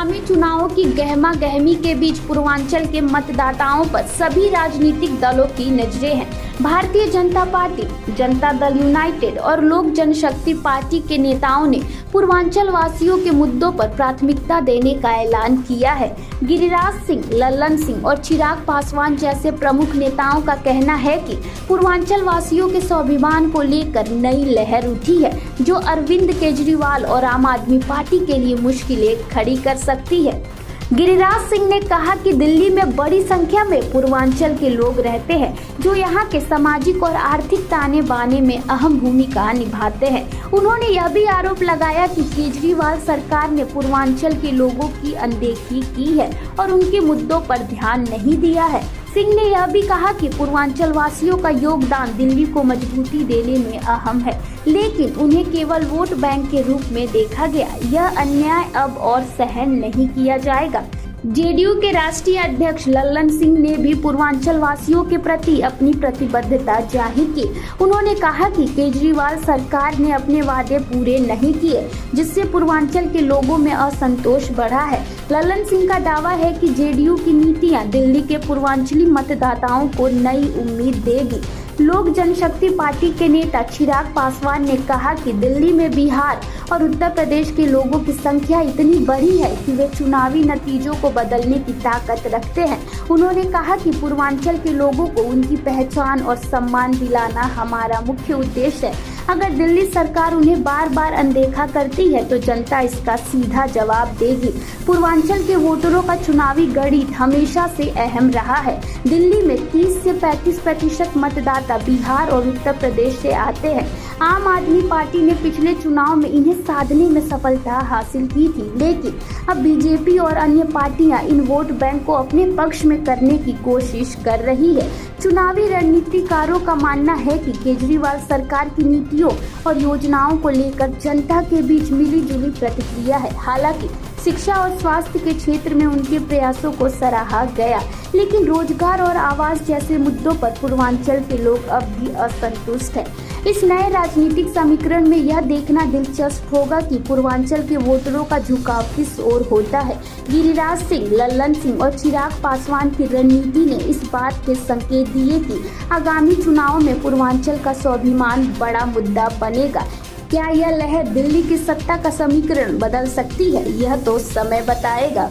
आगामी चुनावों की गहमा गहमी के बीच पूर्वांचल के मतदाताओं पर सभी राजनीतिक दलों की नजरें हैं। भारतीय जनता पार्टी, जनता दल यूनाइटेड और लोक जनशक्ति पार्टी के नेताओं ने पूर्वांचल वासियों के मुद्दों पर प्राथमिकता देने का ऐलान किया है। गिरिराज सिंह, लल्लन सिंह और चिराग पासवान जैसे प्रमुख नेताओं का कहना है कि पूर्वांचल वासियों के स्वाभिमान को लेकर नई लहर उठी है, जो अरविंद केजरीवाल और आम आदमी पार्टी के लिए मुश्किलें खड़ी कर सकती है। गिरिराज सिंह ने कहा कि दिल्ली में बड़ी संख्या में पूर्वांचल के लोग रहते हैं, जो यहाँ के सामाजिक और आर्थिक ताने बाने में अहम भूमिका निभाते हैं। उन्होंने यह भी आरोप लगाया कि केजरीवाल सरकार ने पूर्वांचल के लोगों की अनदेखी की है और उनके मुद्दों पर ध्यान नहीं दिया है। सिंह ने यह भी कहा कि पूर्वांचल वासियों का योगदान दिल्ली को मजबूती देने में अहम है, लेकिन उन्हें केवल वोट बैंक के रूप में देखा गया। यह अन्याय अब और सहन नहीं किया जाएगा। जेडीयू के राष्ट्रीय अध्यक्ष लल्लन सिंह ने भी पूर्वांचल वासियों के प्रति अपनी प्रतिबद्धता जाहिर की। उन्होंने कहा कि केजरीवाल सरकार ने अपने वादे पूरे नहीं किए, जिससे पूर्वांचल के लोगों में असंतोष बढ़ा है। लल्लन सिंह का दावा है कि जेडीयू की नीतियां दिल्ली के पूर्वांचली मतदाताओं को नई उम्मीद देगी। लोक जनशक्ति पार्टी के नेता चिराग पासवान ने कहा कि दिल्ली में बिहार और उत्तर प्रदेश के लोगों की संख्या इतनी बड़ी है कि वे चुनावी नतीजों को बदलने की ताकत रखते हैं। उन्होंने कहा कि पूर्वांचल के लोगों को उनकी पहचान और सम्मान दिलाना हमारा मुख्य उद्देश्य है। अगर दिल्ली सरकार उन्हें बार बार अनदेखा करती है तो जनता इसका सीधा जवाब देगी। पूर्वांचल के वोटरों का चुनावी गणित हमेशा से अहम रहा है। दिल्ली में 30 से 35% मतदाता बिहार और उत्तर प्रदेश से आते हैं। आम आदमी पार्टी ने पिछले चुनाव में इन्हें साधने में सफलता हासिल की थी, लेकिन अब बीजेपी और अन्य पार्टियां इन वोट बैंक को अपने पक्ष में करने की कोशिश कर रही है। चुनावी रणनीतिकारों का मानना है कि केजरीवाल सरकार की नीतियों और योजनाओं को लेकर जनता के बीच मिलीजुली प्रतिक्रिया है। हालांकि शिक्षा और स्वास्थ्य के क्षेत्र में उनके प्रयासों को सराहा गया, लेकिन रोजगार और आवास जैसे मुद्दों पर पूर्वांचल के लोग अब भी असंतुष्ट हैं। इस नए राजनीतिक समीकरण में यह देखना दिलचस्प होगा कि पूर्वांचल के वोटरों का झुकाव किस ओर होता है। गिरिराज सिंह, लल्लन सिंह और चिराग पासवान की रणनीति ने इस बात के संकेत दिए कि आगामी चुनाव में पूर्वांचल का स्वाभिमान बड़ा मुद्दा बनेगा। क्या यह लहर दिल्ली की सत्ता का समीकरण बदल सकती है? यह तो समय बताएगा।